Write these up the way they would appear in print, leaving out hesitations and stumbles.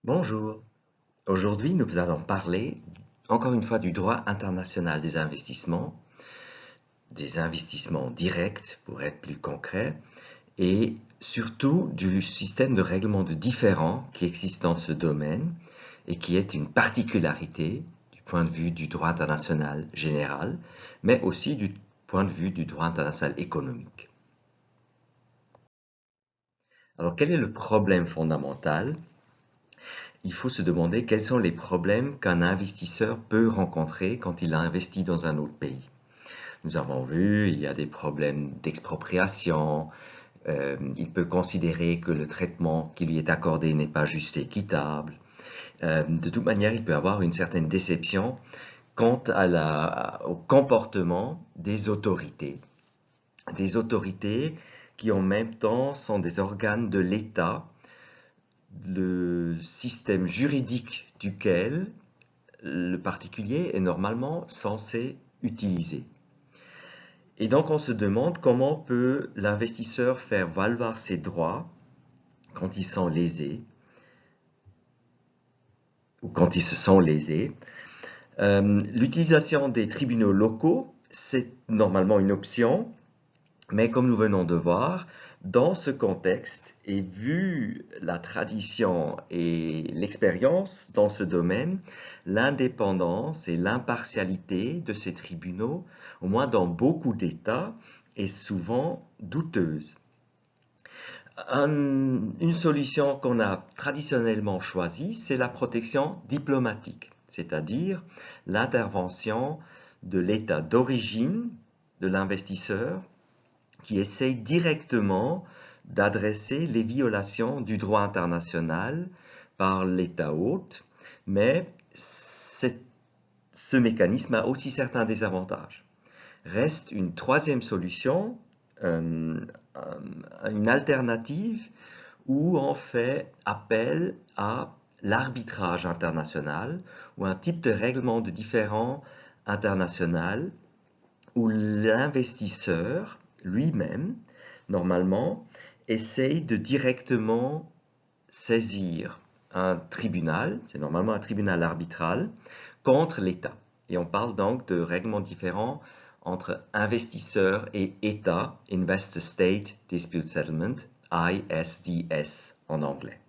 Bonjour. Aujourd'hui, nous allons parler encore une fois du droit international des investissements directs pour être plus concret, et surtout du système de règlement de différends qui existe dans ce domaine et qui est une particularité du point de vue du droit international général, mais aussi du point de vue du droit international économique. Alors, quel est le problème fondamental? Il faut se demander quels sont les problèmes qu'un investisseur peut rencontrer quand il investit dans un autre pays. Nous avons vu, il y a des problèmes d'expropriation, il peut considérer que le traitement qui lui est accordé n'est pas juste et équitable. De toute manière, il peut avoir une certaine déception quant au comportement des autorités. Des autorités qui en même temps sont des organes de l'État, le système juridique duquel le particulier est normalement censé utiliser. Et donc on se demande comment peut l'investisseur faire valoir ses droits quand ils sont lésés ou quand ils se sont lésés. L'utilisation des tribunaux locaux, c'est normalement une option, mais comme nous venons de voir, dans ce contexte, et vu la tradition et l'expérience dans ce domaine, l'indépendance et l'impartialité de ces tribunaux, au moins dans beaucoup d'États, est souvent douteuse. Une solution qu'on a traditionnellement choisie, c'est la protection diplomatique, c'est-à-dire l'intervention de l'État d'origine de l'investisseur qui essaye directement d'adresser les violations du droit international par l'État hôte, mais ce mécanisme a aussi certains désavantages. Reste une troisième solution, une alternative où on fait appel à l'arbitrage international ou un type de règlement de différends international où l'investisseur lui-même, normalement, essaye de directement saisir un tribunal, c'est normalement un tribunal arbitral, contre l'État. Et on parle donc de règlements différents entre investisseurs et État, Investor State Dispute Settlement, ISDS en anglais.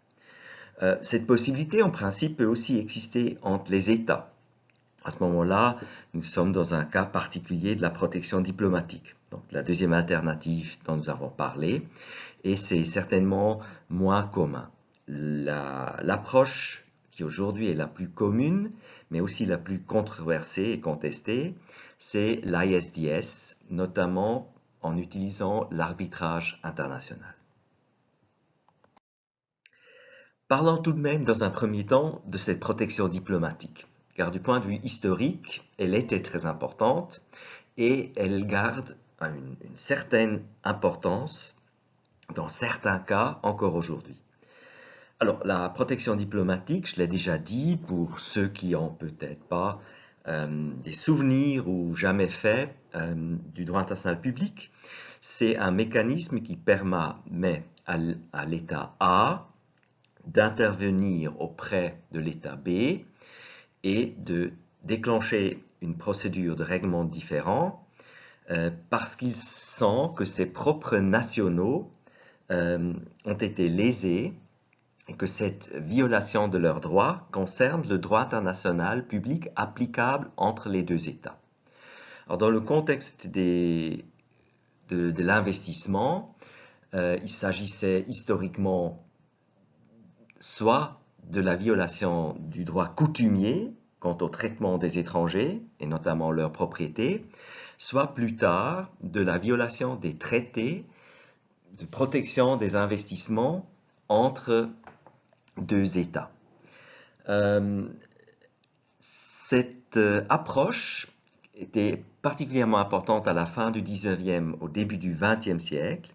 Cette possibilité, en principe, peut aussi exister entre les États. À ce moment-là, nous sommes dans un cas particulier de la protection diplomatique. Donc, la deuxième alternative dont nous avons parlé, et c'est certainement moins commun. L'approche qui aujourd'hui est la plus commune, mais aussi la plus controversée et contestée, c'est l'ISDS, notamment en utilisant l'arbitrage international. Parlons tout de même dans un premier temps de cette protection diplomatique, car du point de vue historique, elle était très importante et elle garde une certaine importance dans certains cas encore aujourd'hui. Alors, la protection diplomatique, je l'ai déjà dit, pour ceux qui n'ont peut-être pas des souvenirs ou jamais fait du droit international public, c'est un mécanisme qui permet à l'État A d'intervenir auprès de l'État B et de déclencher une procédure de règlement de différends parce qu'il sent que ses propres nationaux ont été lésés et que cette violation de leurs droits concerne le droit international public applicable entre les deux États. Alors, dans le contexte de l'investissement, il s'agissait historiquement soit de la violation du droit coutumier quant au traitement des étrangers, et notamment leur propriété, soit plus tard de la violation des traités de protection des investissements entre deux États. Cette approche était particulièrement importante à la fin du 19e, au début du 20e siècle,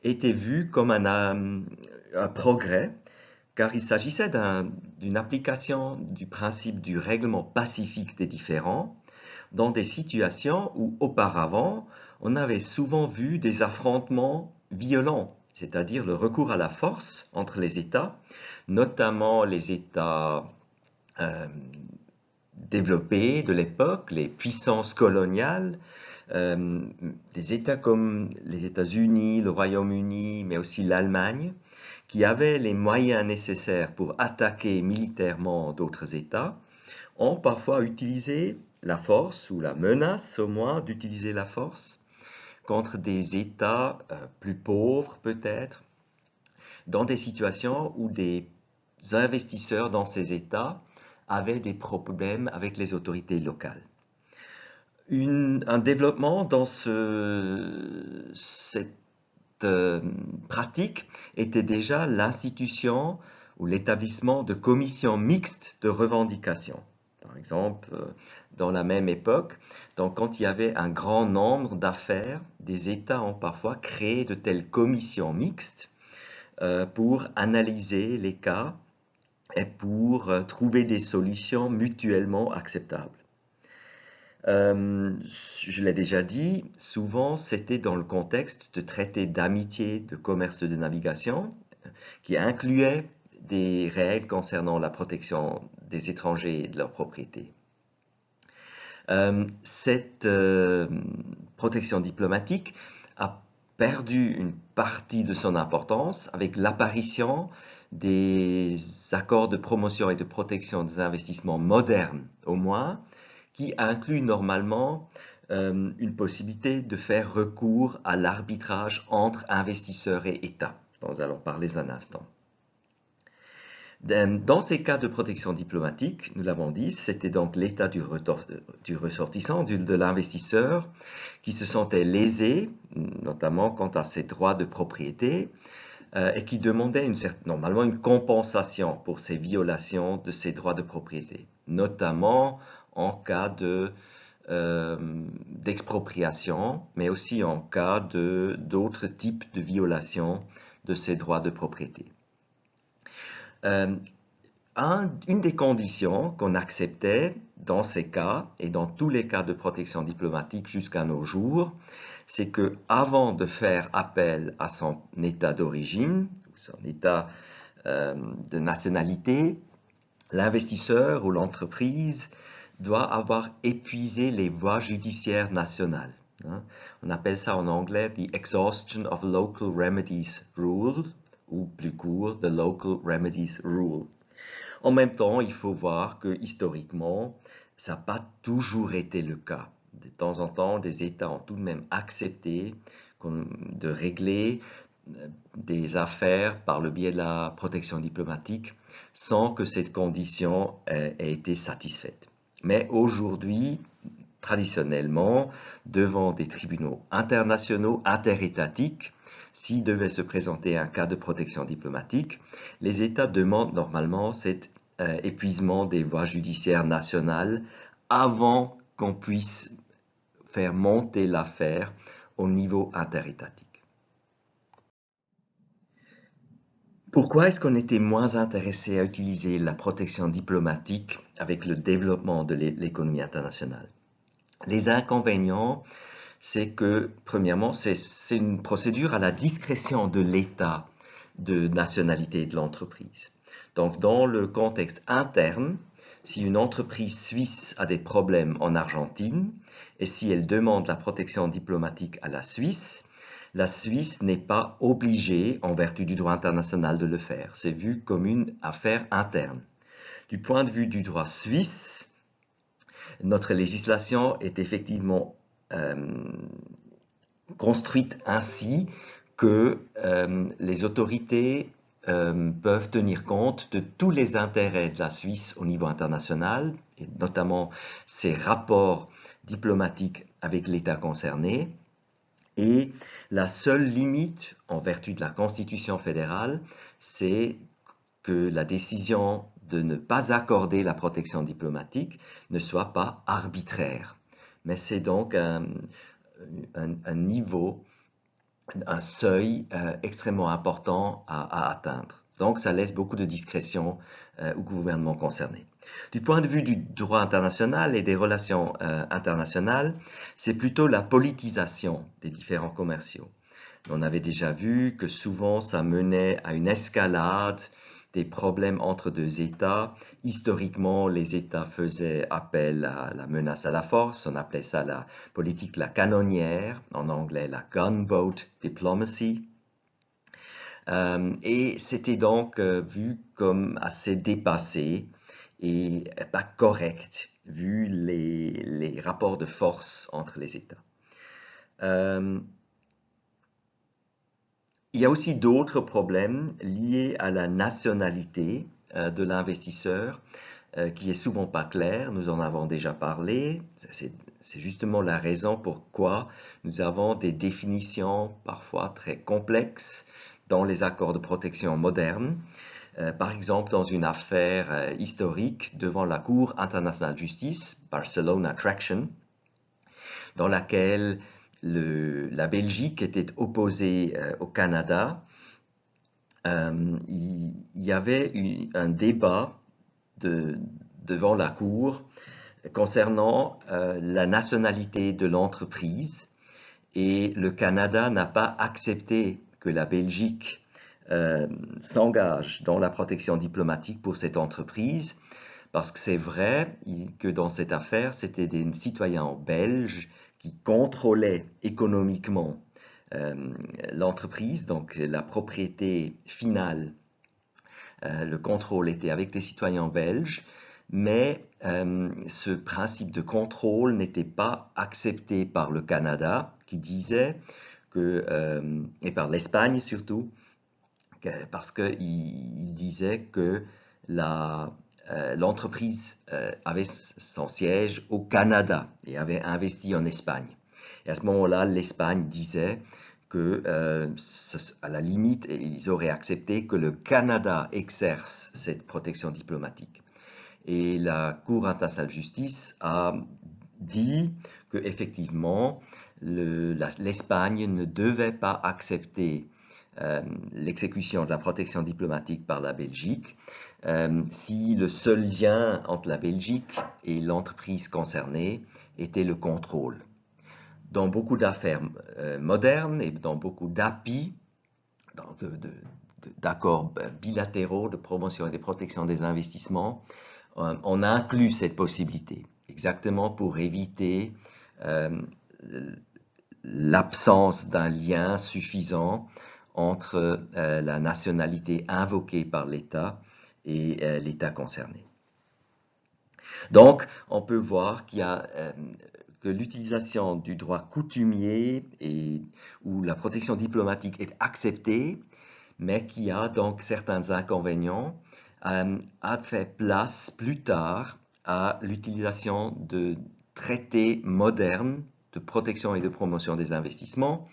était vue comme un progrès, car il s'agissait d'une application du principe du règlement pacifique des différends dans des situations où auparavant on avait souvent vu des affrontements violents c'est-à-dire le recours à la force entre les États, notamment les États développés de l'époque, les puissances coloniales, des États comme les États-Unis, le Royaume-Uni, mais aussi l'Allemagne, qui avaient les moyens nécessaires pour attaquer militairement d'autres États, ont parfois utilisé la force, ou la menace au moins d'utiliser la force, contre des États plus pauvres peut-être, dans des situations où des investisseurs dans ces États avaient des problèmes avec les autorités locales. Un développement dans cette pratique était déjà l'institution ou l'établissement de commissions mixtes de revendication. Par exemple, dans la même époque, donc quand il y avait un grand nombre d'affaires, des États ont parfois créé de telles commissions mixtes pour analyser les cas et pour trouver des solutions mutuellement acceptables. Je l'ai déjà dit, souvent c'était dans le contexte de traités d'amitié, de commerce de navigation, qui incluaient des règles concernant la protection des étrangers et de leur propriété. Cette protection diplomatique a perdu une partie de son importance avec l'apparition des accords de promotion et de protection des investissements modernes, au moins, qui inclut normalement une possibilité de faire recours à l'arbitrage entre investisseurs et États, dont nous allons parler un instant. Dans ces cas de protection diplomatique, nous l'avons dit, c'était donc l'État du ressortissant, de l'investisseur, qui se sentait lésé, notamment quant à ses droits de propriété, et qui demandait normalement une compensation pour ces violations de ses droits de propriété, notamment en cas d'expropriation, mais aussi en cas d'autres types de violations de ces droits de propriété. Une des conditions qu'on acceptait dans ces cas, et dans tous les cas de protection diplomatique jusqu'à nos jours, c'est que avant de faire appel à son état d'origine, ou son état de nationalité, l'investisseur ou l'entreprise doit avoir épuisé les voies judiciaires nationales. On appelle ça en anglais « the exhaustion of local remedies rule », ou plus court « the local remedies rule ». En même temps, il faut voir que historiquement, ça n'a pas toujours été le cas. De temps en temps, des États ont tout de même accepté de régler des affaires par le biais de la protection diplomatique sans que cette condition ait été satisfaite. Mais aujourd'hui, traditionnellement, devant des tribunaux internationaux, interétatiques, s'il devait se présenter un cas de protection diplomatique, les États demandent normalement cet épuisement des voies judiciaires nationales avant qu'on puisse faire monter l'affaire au niveau interétatique. Pourquoi est-ce qu'on était moins intéressé à utiliser la protection diplomatique avec le développement de l'économie internationale? Les inconvénients, c'est que, premièrement, c'est une procédure à la discrétion de l'État de nationalité de l'entreprise. Donc, dans le contexte interne, si une entreprise suisse a des problèmes en Argentine et si elle demande la protection diplomatique à la Suisse n'est pas obligée, en vertu du droit international, de le faire. C'est vu comme une affaire interne. Du point de vue du droit suisse, notre législation est effectivement construite ainsi que les autorités peuvent tenir compte de tous les intérêts de la Suisse au niveau international, et notamment ses rapports diplomatiques avec l'État concerné. Et la seule limite, en vertu de la Constitution fédérale, c'est que la décision de ne pas accorder la protection diplomatique ne soit pas arbitraire. Mais c'est donc un niveau, un seuil extrêmement important à atteindre. Donc ça laisse beaucoup de discrétion au gouvernement concerné. Du point de vue du droit international et des relations internationales, c'est plutôt la politisation des différends commerciaux. On avait déjà vu que souvent ça menait à une escalade des problèmes entre deux États. Historiquement, les États faisaient appel à la menace à la force. On appelait ça la politique la canonnière, en anglais la gunboat diplomacy. Et c'était donc vu comme assez dépassé et pas correct vu les rapports de force entre les États. Il y a aussi d'autres problèmes liés à la nationalité de l'investisseur qui est souvent pas clair. Nous en avons déjà parlé. C'est justement la raison pourquoi nous avons des définitions parfois très complexes dans les accords de protection modernes. Par exemple, dans une affaire historique devant la Cour internationale de justice, Barcelona Traction, dans laquelle la Belgique était opposée au Canada, il y avait eu un débat devant la Cour concernant la nationalité de l'entreprise et le Canada n'a pas accepté que la Belgique s'engage dans la protection diplomatique pour cette entreprise parce que c'est vrai que dans cette affaire, c'était des citoyens belges qui contrôlaient économiquement l'entreprise, donc la propriété finale, le contrôle était avec des citoyens belges, mais ce principe de contrôle n'était pas accepté par le Canada, qui disait que, et par l'Espagne surtout, parce qu'il disait que l'entreprise avait son siège au Canada et avait investi en Espagne. Et à ce moment-là, l'Espagne disait que, à la limite, ils auraient accepté que le Canada exerce cette protection diplomatique. Et la Cour internationale de justice a dit qu'effectivement, l'Espagne ne devait pas accepter l'exécution de la protection diplomatique par la Belgique si le seul lien entre la Belgique et l'entreprise concernée était le contrôle. Dans beaucoup d'affaires modernes et dans beaucoup d'API, d'accords bilatéraux de promotion et de protection des investissements, on inclut cette possibilité, exactement pour éviter l'absence d'un lien suffisant entre la nationalité invoquée par l'État et l'État concerné. Donc, on peut voir qu'il y a que l'utilisation du droit coutumier où la protection diplomatique est acceptée, mais qui a donc certains inconvénients, a fait place plus tard à l'utilisation de traités modernes de protection et de promotion des investissements,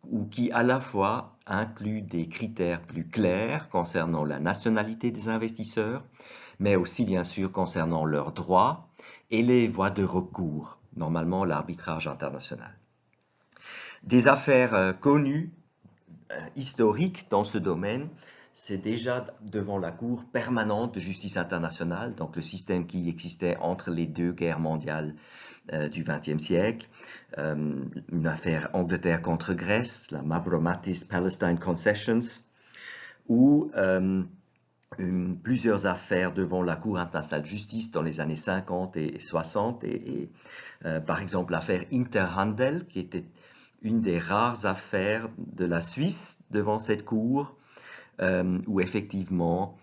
ou qui à la fois incluent des critères plus clairs concernant la nationalité des investisseurs, mais aussi bien sûr concernant leurs droits et les voies de recours, normalement l'arbitrage international. Des affaires connues, historiques dans ce domaine, c'est déjà devant la Cour permanente de justice internationale, donc le système qui existait entre les deux guerres mondiales du XXe siècle, une affaire Angleterre contre Grèce, la Mavromatis Palestine Concessions, ou plusieurs affaires devant la Cour internationale de justice dans les années 50 et 60, par exemple l'affaire Interhandel, qui était une des rares affaires de la Suisse devant cette Cour, où effectivement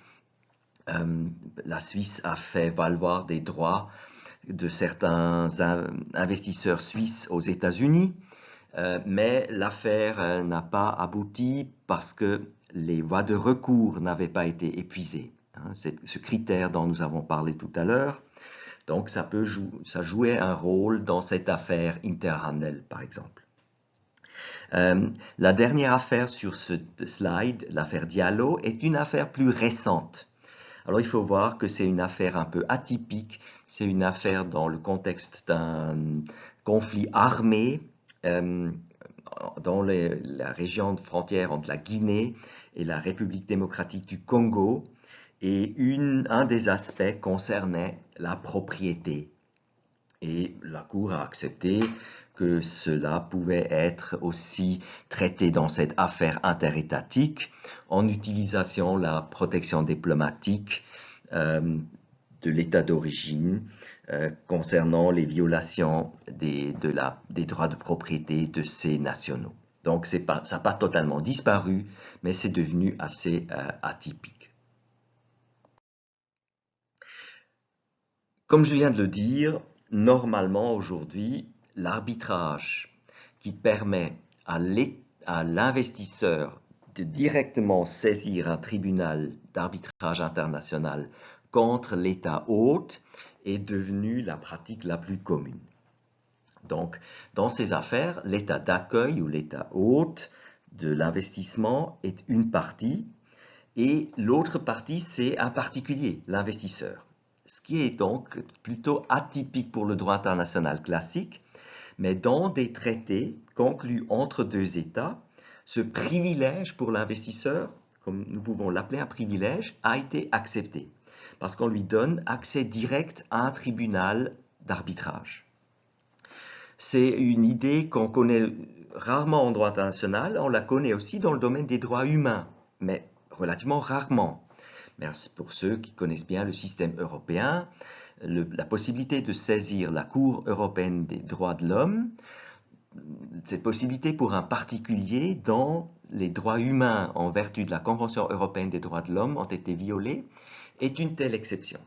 la Suisse a fait valoir des droits de certains investisseurs suisses aux États-Unis, mais l'affaire n'a pas abouti parce que les voies de recours n'avaient pas été épuisées. C'est ce critère dont nous avons parlé tout à l'heure. Donc ça jouait un rôle dans cette affaire Interhandel, par exemple. La dernière affaire sur ce slide, l'affaire Diallo, est une affaire plus récente. Alors il faut voir que c'est une affaire un peu atypique, c'est une affaire dans le contexte d'un conflit armé dans la région de frontière entre la Guinée et la République démocratique du Congo, et un des aspects concernait la propriété. Et la Cour a accepté que cela pouvait être aussi traité dans cette affaire interétatique en utilisant la protection diplomatique de l'État d'origine concernant les violations des droits de propriété de ces nationaux. Donc ça n'a pas totalement disparu, mais c'est devenu assez atypique. Comme je viens de le dire, normalement aujourd'hui, l'arbitrage qui permet à l'investisseur de directement saisir un tribunal d'arbitrage international contre l'État hôte est devenu la pratique la plus commune. Donc, dans ces affaires, l'État d'accueil ou l'État hôte de l'investissement est une partie et l'autre partie, c'est un particulier, l'investisseur. Ce qui est donc plutôt atypique pour le droit international classique, mais dans des traités conclus entre deux États, ce privilège pour l'investisseur, comme nous pouvons l'appeler un privilège, a été accepté, parce qu'on lui donne accès direct à un tribunal d'arbitrage. C'est une idée qu'on connaît rarement en droit international, on la connaît aussi dans le domaine des droits humains, mais relativement rarement. Mais pour ceux qui connaissent bien le système européen, la possibilité de saisir la Cour européenne des droits de l'homme, cette possibilité pour un particulier dont les droits humains en vertu de la Convention européenne des droits de l'homme ont été violés, est une telle exception.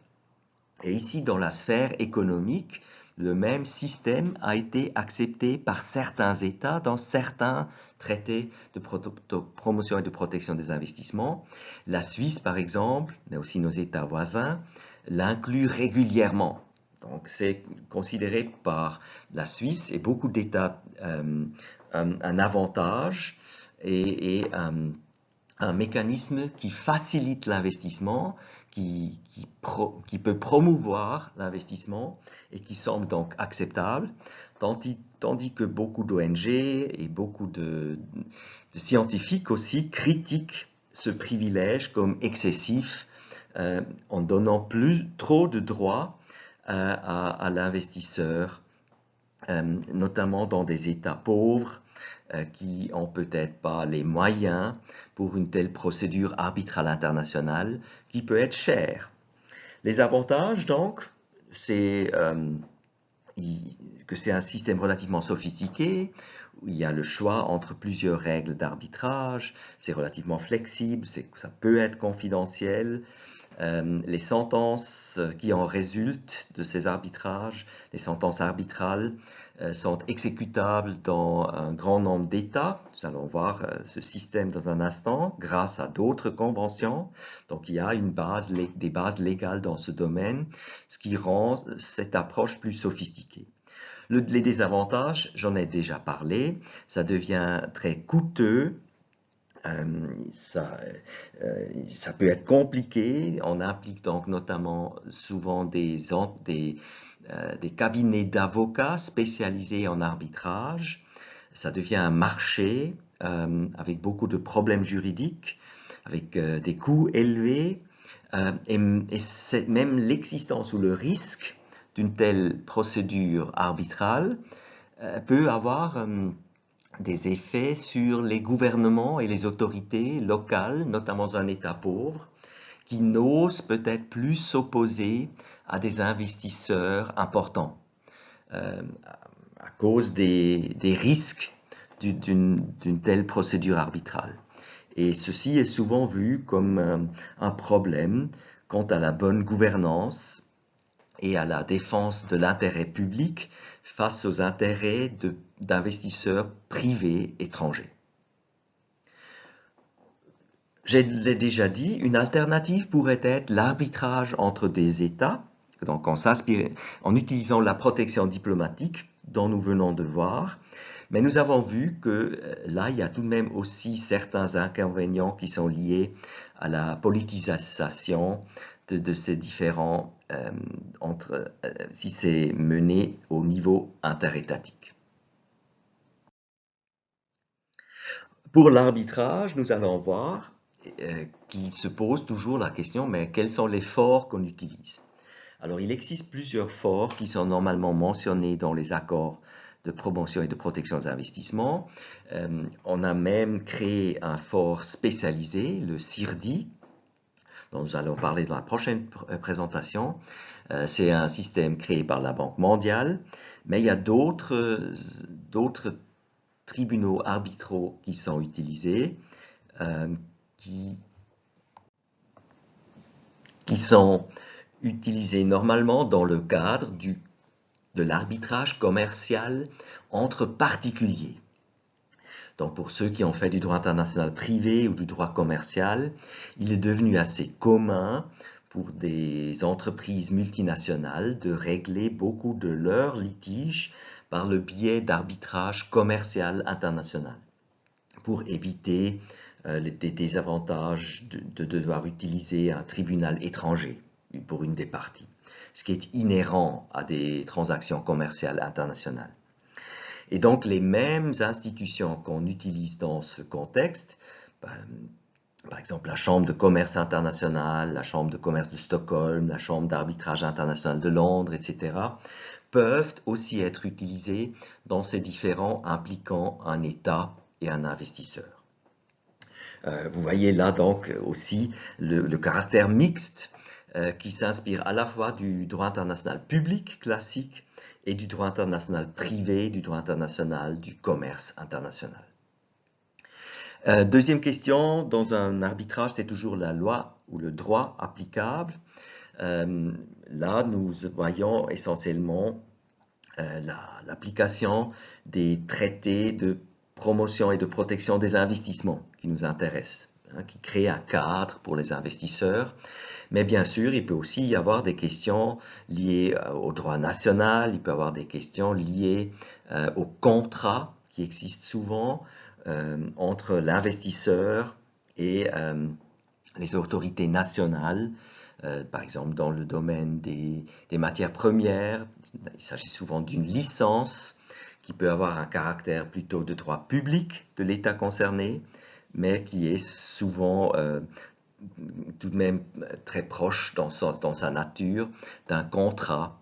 Et ici, dans la sphère économique, le même système a été accepté par certains États dans certains traités de promotion et de protection des investissements. La Suisse, par exemple, mais aussi nos États voisins, l'inclut régulièrement. Donc, c'est considéré par la Suisse et beaucoup d'États un avantage et un mécanisme qui facilite l'investissement, qui peut promouvoir l'investissement et qui semble donc acceptable, tandis que beaucoup d'ONG et beaucoup de scientifiques aussi critiquent ce privilège comme excessif en donnant trop de droits à l'investisseur, notamment dans des États pauvres qui n'ont peut-être pas les moyens pour une telle procédure arbitrale internationale qui peut être chère. Les avantages, donc, c'est que c'est un système relativement sophistiqué, où il y a le choix entre plusieurs règles d'arbitrage, c'est relativement flexible, ça peut être confidentiel. Les sentences qui en résultent de ces arbitrages, les sentences arbitrales, sont exécutables dans un grand nombre d'États. Nous allons voir ce système dans un instant grâce à d'autres conventions. Donc il y a des bases légales dans ce domaine, ce qui rend cette approche plus sophistiquée. Les désavantages, j'en ai déjà parlé, ça devient très coûteux. Ça peut être compliqué, on implique donc notamment souvent des cabinets d'avocats spécialisés en arbitrage, ça devient un marché avec beaucoup de problèmes juridiques, avec des coûts élevés, et même l'existence ou le risque d'une telle procédure arbitrale peut avoir des effets sur les gouvernements et les autorités locales, notamment dans un État pauvre, qui n'osent peut-être plus s'opposer à des investisseurs importants à cause des risques d'une telle procédure arbitrale. Et ceci est souvent vu comme un problème quant à la bonne gouvernance et à la défense de l'intérêt public face aux intérêts d'investisseurs privés étrangers. Je l'ai déjà dit, une alternative pourrait être l'arbitrage entre des États, donc en utilisant la protection diplomatique dont nous venons de voir, mais nous avons vu que là, il y a tout de même aussi certains inconvénients qui sont liés à la politisation de ces différents si c'est mené au niveau interétatique. Pour l'arbitrage, nous allons voir qu'il se pose toujours la question, mais quels sont les forts qu'on utilise? Alors, il existe plusieurs forts qui sont normalement mentionnés dans les accords de promotion et de protection des investissements. On a même créé un fort spécialisé, le CIRDI, dont nous allons parler dans la prochaine présentation. C'est un système créé par la Banque mondiale, mais il y a d'autres tribunaux arbitraux qui sont utilisés, qui sont utilisés normalement dans le cadre de l'arbitrage commercial entre particuliers. Donc pour ceux qui ont fait du droit international privé ou du droit commercial, il est devenu assez commun pour des entreprises multinationales de régler beaucoup de leurs litiges par le biais d'arbitrage commercial international pour éviter des désavantages de devoir utiliser un tribunal étranger pour une des parties, ce qui est inhérent à des transactions commerciales internationales. Et donc les mêmes institutions qu'on utilise dans ce contexte, par exemple la Chambre de commerce internationale, la Chambre de commerce de Stockholm, la Chambre d'arbitrage international de Londres, etc., peuvent aussi être utilisées dans ces différents impliquant un État et un investisseur. Vous voyez là donc aussi le caractère mixte qui s'inspire à la fois du droit international public classique et du droit international privé, du droit international du commerce international. Deuxième question, dans un arbitrage, c'est toujours la loi ou le droit applicable. Là, nous voyons essentiellement l'application des traités de promotion et de protection des investissements qui nous intéressent, qui créent un cadre pour les investisseurs. Mais bien sûr, il peut aussi y avoir des questions liées au droit national, il peut y avoir des questions liées aux contrats qui existent souvent entre l'investisseur et les autorités nationales. Par exemple, dans le domaine des matières premières, il s'agit souvent d'une licence qui peut avoir un caractère plutôt de droit public de l'État concerné, mais qui est souvent tout de même très proche dans sa nature d'un contrat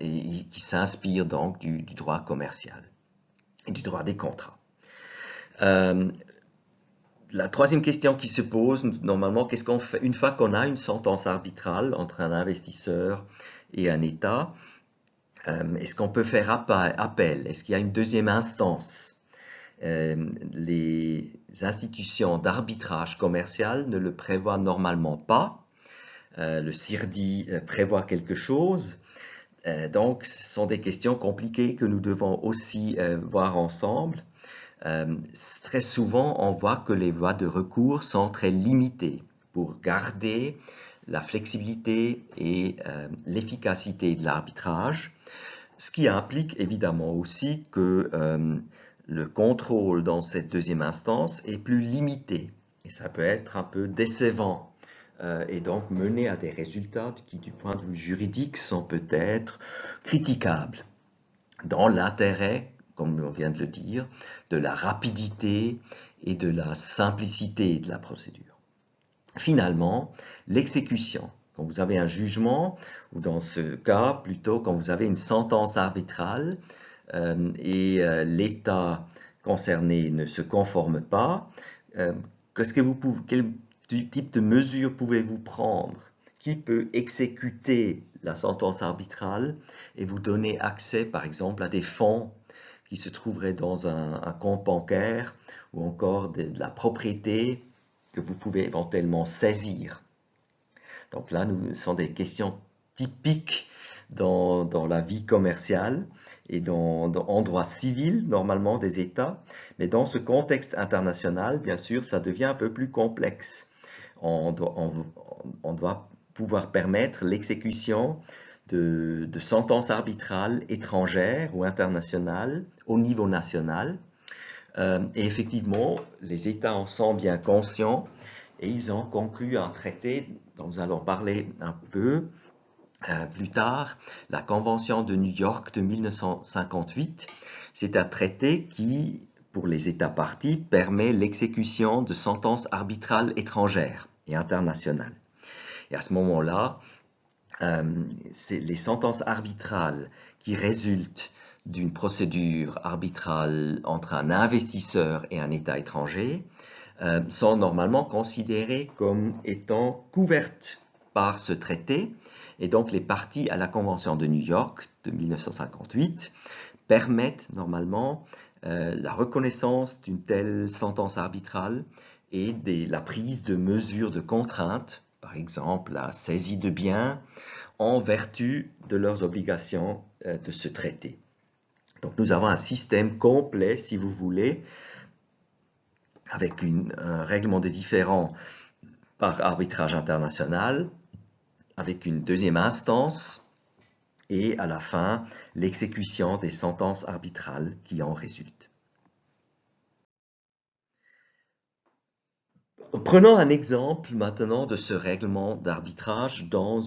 et qui s'inspire donc du droit commercial et du droit des contrats. La troisième question qui se pose, normalement, qu'est-ce qu'on fait une fois qu'on a une sentence arbitrale entre un investisseur et un État? Est-ce qu'on peut faire appel? Est-ce qu'il y a une deuxième instance? Les institutions d'arbitrage commercial ne le prévoient normalement pas. Le CIRDI prévoit quelque chose. Donc, ce sont des questions compliquées que nous devons aussi voir ensemble. Très souvent, on voit que les voies de recours sont très limitées pour garder la flexibilité et l'efficacité de l'arbitrage, ce qui implique évidemment aussi que le contrôle dans cette deuxième instance est plus limité. Et ça peut être un peu décevant et donc mener à des résultats qui, du point de vue juridique, sont peut-être critiquables dans l'intérêt, comme on vient de le dire, de la rapidité et de la simplicité de la procédure. Finalement, l'exécution. Quand vous avez un jugement, ou dans ce cas, plutôt quand vous avez une sentence arbitrale et l'État concerné ne se conforme pas, quel type de mesures pouvez-vous prendre? Qui peut exécuter la sentence arbitrale et vous donner accès, par exemple, à des fonds qui se trouveraient dans un compte bancaire ou encore de la propriété que vous pouvez éventuellement saisir. Donc là, ce sont des questions typiques dans la vie commerciale et en droit civil, normalement, des États. Mais dans ce contexte international, bien sûr, ça devient un peu plus complexe. On doit pouvoir permettre l'exécution de sentences arbitrales étrangères ou internationales au niveau national. Et effectivement, les États en sont bien conscients et ils ont conclu un traité dont nous allons parler un peu plus tard, la Convention de New York de 1958. C'est un traité qui, pour les États parties, permet l'exécution de sentences arbitrales étrangères et internationales. Et à ce moment-là, les sentences arbitrales qui résultent d'une procédure arbitrale entre un investisseur et un État étranger sont normalement considérées comme étant couvertes par ce traité. Et donc les parties à la Convention de New York de 1958 permettent normalement la reconnaissance d'une telle sentence arbitrale et la prise de mesures de contrainte, par exemple la saisie de biens, en vertu de leurs obligations de ce traité. Donc nous avons un système complet, si vous voulez, avec un règlement des différends par arbitrage international, avec une deuxième instance et à la fin, l'exécution des sentences arbitrales qui en résultent. Prenons un exemple maintenant de ce règlement d'arbitrage dans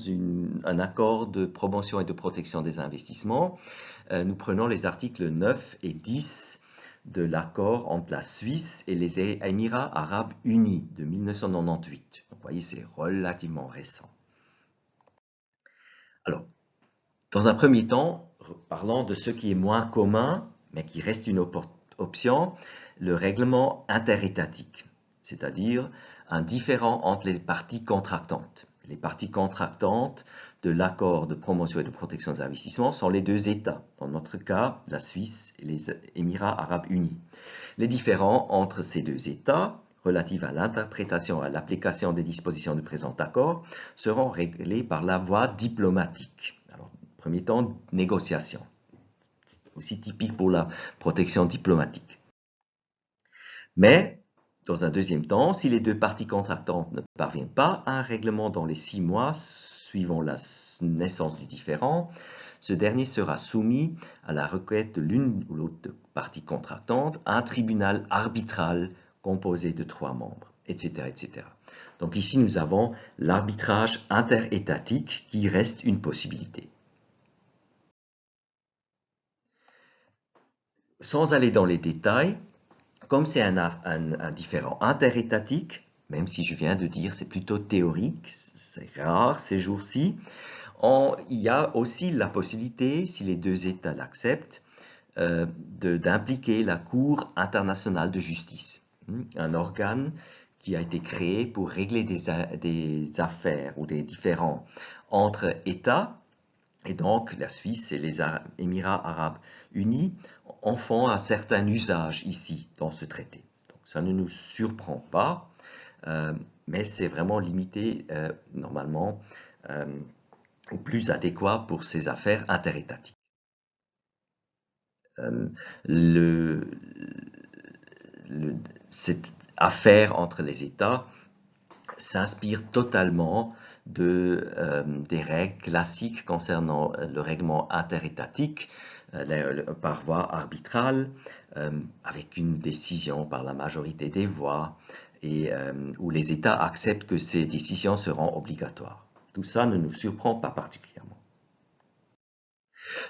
un accord de promotion et de protection des investissements. Nous prenons les articles 9 et 10 de l'accord entre la Suisse et les Émirats arabes unis de 1998. Donc, vous voyez, c'est relativement récent. Alors, dans un premier temps, parlant de ce qui est moins commun, mais qui reste une option, le règlement interétatique, c'est-à-dire un différend entre les parties contractantes. Les parties contractantes de l'accord de promotion et de protection des investissements sont les deux États, dans notre cas, la Suisse et les Émirats arabes unis. Les différends entre ces deux États, relatifs à l'interprétation et à l'application des dispositions du présent accord, seront réglés par la voie diplomatique. Alors, premier temps, négociation. C'est aussi typique pour la protection diplomatique. Mais, dans un deuxième temps, si les deux parties contractantes ne parviennent pas à un règlement dans les 6 mois suivant la naissance du différend, ce dernier sera soumis à la requête de l'une ou l'autre partie contractante à un tribunal arbitral composé de 3 membres, etc., etc. Donc ici, nous avons l'arbitrage interétatique qui reste une possibilité. Sans aller dans les détails, comme c'est un différend interétatique, même si je viens de dire c'est plutôt théorique, c'est rare ces jours-ci, il y a aussi la possibilité, si les deux États l'acceptent, d'impliquer la Cour internationale de justice, un organe qui a été créé pour régler des affaires ou des différends entre États. Et donc, la Suisse et les Émirats arabes unis en font un certain usage ici, dans ce traité. Donc, ça ne nous surprend pas, mais c'est vraiment limité, normalement, au plus adéquat pour ces affaires interétatiques. Cette affaire entre les États s'inspire totalement des règles classiques concernant le règlement interétatique par voie arbitrale, avec une décision par la majorité des voix et où les États acceptent que ces décisions seront obligatoires. Tout ça ne nous surprend pas particulièrement.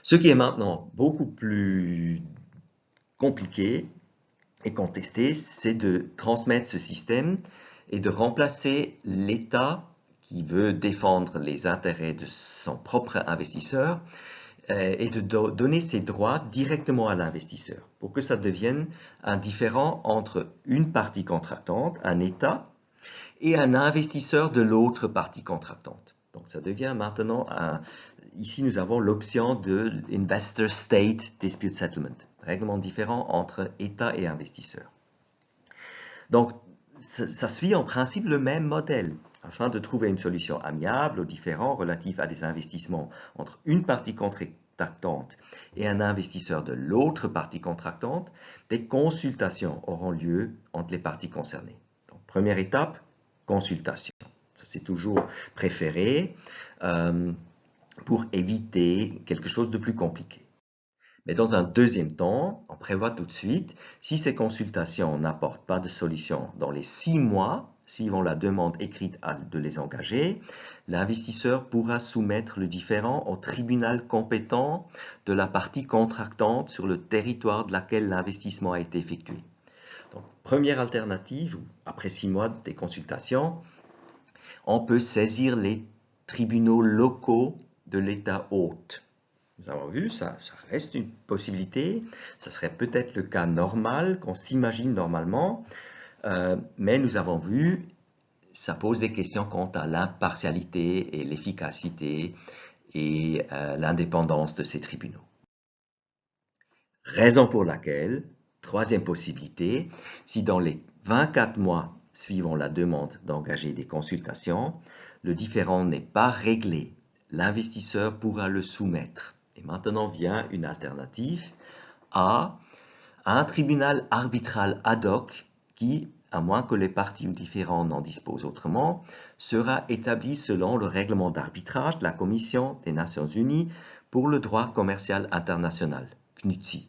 Ce qui est maintenant beaucoup plus compliqué et contesté, c'est de transmettre ce système et de remplacer l'État qui veut défendre les intérêts de son propre investisseur et de donner ses droits directement à l'investisseur pour que ça devienne un différend entre une partie contractante, un État, et un investisseur de l'autre partie contractante. Donc ça devient maintenant ici nous avons l'option de Investor State Dispute Settlement, règlement différent entre État et investisseur. Donc ça suit en principe le même modèle afin de trouver une solution amiable aux différends relatifs à des investissements entre une partie contractante et un investisseur de l'autre partie contractante. Des consultations auront lieu entre les parties concernées. Donc, première étape, consultation. Ça, c'est toujours préféré pour éviter quelque chose de plus compliqué. Mais dans un deuxième temps, on prévoit tout de suite, si ces consultations n'apportent pas de solution dans les 6 mois, suivant la demande écrite de les engager, l'investisseur pourra soumettre le différend au tribunal compétent de la partie contractante sur le territoire de laquelle l'investissement a été effectué. Donc, première alternative, après 6 mois des consultations, on peut saisir les tribunaux locaux de l'État hôte. Nous avons vu, ça reste une possibilité, ça serait peut-être le cas normal, qu'on s'imagine normalement, mais nous avons vu, ça pose des questions quant à l'impartialité et l'efficacité et l'indépendance de ces tribunaux. Raison pour laquelle, troisième possibilité, si dans les 24 mois suivant la demande d'engager des consultations, le différend n'est pas réglé, l'investisseur pourra le soumettre. Et maintenant vient une alternative à un tribunal arbitral ad hoc qui, à moins que les parties ou différends n'en disposent autrement, sera établi selon le règlement d'arbitrage de la Commission des Nations Unies pour le droit commercial international, CNUTSI.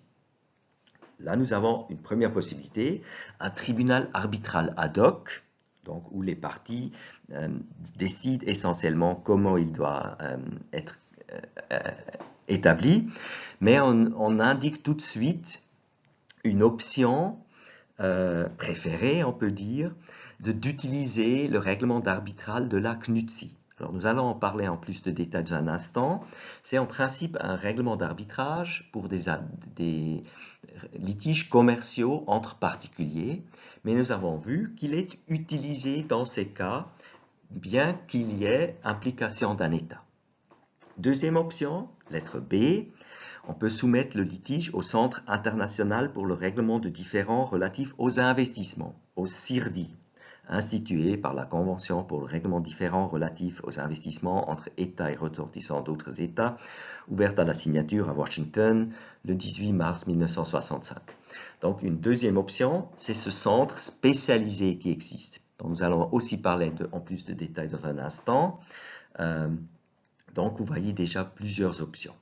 Là, nous avons une première possibilité, un tribunal arbitral ad hoc, donc où les parties décident essentiellement comment il doit être établi, mais on indique tout de suite une option préférée, on peut dire, d'utiliser le règlement d'arbitral de la CNUTSI. Alors nous allons en parler en plus de détails dans un instant. C'est en principe un règlement d'arbitrage pour des litiges commerciaux entre particuliers, mais nous avons vu qu'il est utilisé dans ces cas, bien qu'il y ait implication d'un État. Deuxième option, lettre B, on peut soumettre le litige au Centre international pour le règlement de différends relatifs aux investissements, au CIRDI, institué par la Convention pour le règlement de différends relatifs aux investissements entre États et ressortissants d'autres États, ouverte à la signature à Washington le 18 mars 1965. Donc une deuxième option, c'est ce centre spécialisé qui existe, dont nous allons aussi parler en plus de détails dans un instant. Donc vous voyez déjà plusieurs options.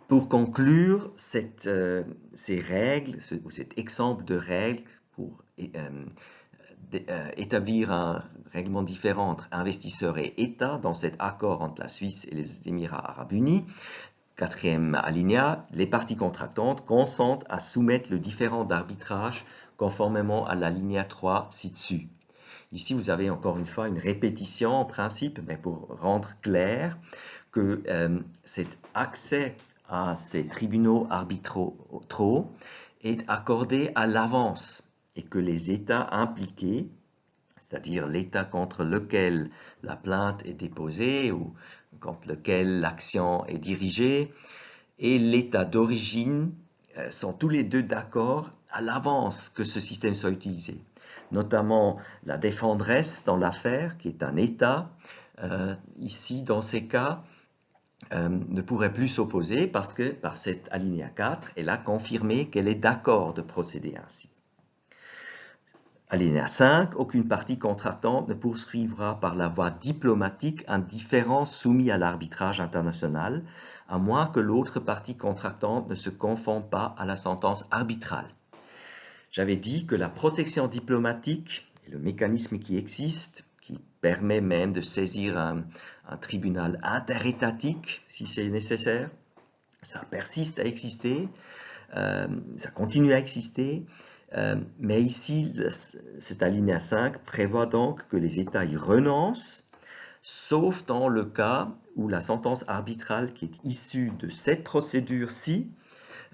Pour conclure, ces règles, ou cet exemple de règles pour établir un règlement différent entre investisseurs et États dans cet accord entre la Suisse et les Émirats arabes unis, quatrième alinéa, les parties contractantes consentent à soumettre le différend d'arbitrage conformément à l'alinéa 3 ci-dessus. Ici, vous avez encore une fois une répétition en principe, mais pour rendre clair que cet accès à ces tribunaux arbitraux est accordé à l'avance et que les États impliqués, c'est-à-dire l'État contre lequel la plainte est déposée ou contre lequel l'action est dirigée, et l'État d'origine sont tous les deux d'accord à l'avance que ce système soit utilisé. Notamment la défendresse dans l'affaire, qui est un État, ici dans ces cas, ne pourrait plus s'opposer parce que par cette alinéa 4, elle a confirmé qu'elle est d'accord de procéder ainsi. Alinéa 5, aucune partie contractante ne poursuivra par la voie diplomatique un différend soumis à l'arbitrage international, à moins que l'autre partie contractante ne se confonde pas à la sentence arbitrale. J'avais dit que la protection diplomatique est le mécanisme qui existe, qui permet même de saisir un tribunal interétatique si c'est nécessaire. Ça persiste à exister, ça continue à exister, mais ici, cet alinéa 5 prévoit donc que les États y renoncent, sauf dans le cas où la sentence arbitrale qui est issue de cette procédure-ci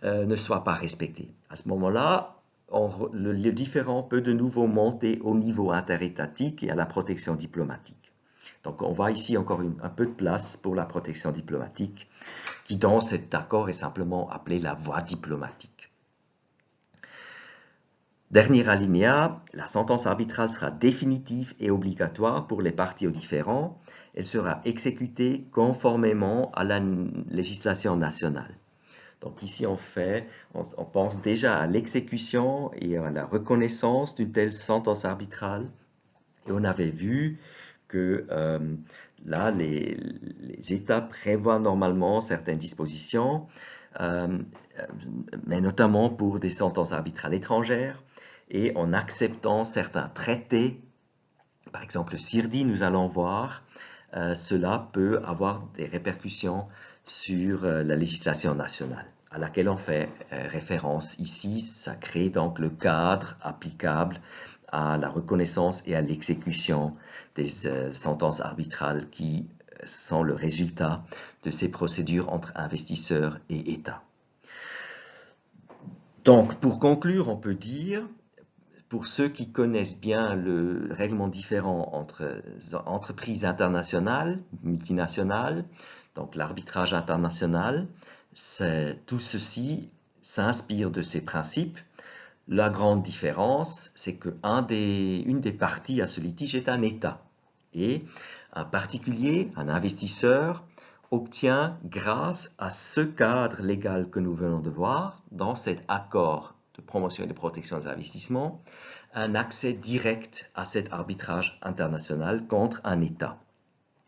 ne soit pas respectée. À ce moment-là, le différend peut de nouveau monter au niveau interétatique et à la protection diplomatique. Donc on voit ici encore un peu de place pour la protection diplomatique, qui dans cet accord est simplement appelée la voie diplomatique. Dernier alinéa, la sentence arbitrale sera définitive et obligatoire pour les parties au différend. Elle sera exécutée conformément à la législation nationale. Donc ici, on pense déjà à l'exécution et à la reconnaissance d'une telle sentence arbitrale. Et on avait vu que là, les États prévoient normalement certaines dispositions, mais notamment pour des sentences arbitrales étrangères, et en acceptant certains traités, par exemple le CIRDI, nous allons voir, cela peut avoir des répercussions sur la législation nationale à laquelle on fait référence ici. Ça crée donc le cadre applicable à la reconnaissance et à l'exécution des sentences arbitrales qui sont le résultat de ces procédures entre investisseurs et États. Donc, pour conclure, on peut dire, pour ceux qui connaissent bien le règlement différent entre entreprises internationales, multinationales, donc l'arbitrage international, tout ceci s'inspire de ces principes. La grande différence, c'est qu'une des parties à ce litige est un État. Et un particulier, un investisseur, obtient, grâce à ce cadre légal que nous venons de voir, dans cet accord de promotion et de protection des investissements, un accès direct à cet arbitrage international contre un État.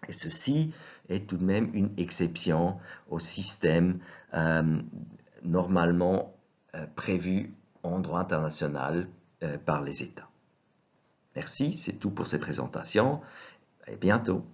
Et ceci est tout de même une exception au système normalement prévu en droit international par les États. Merci, c'est tout pour cette présentation. À bientôt.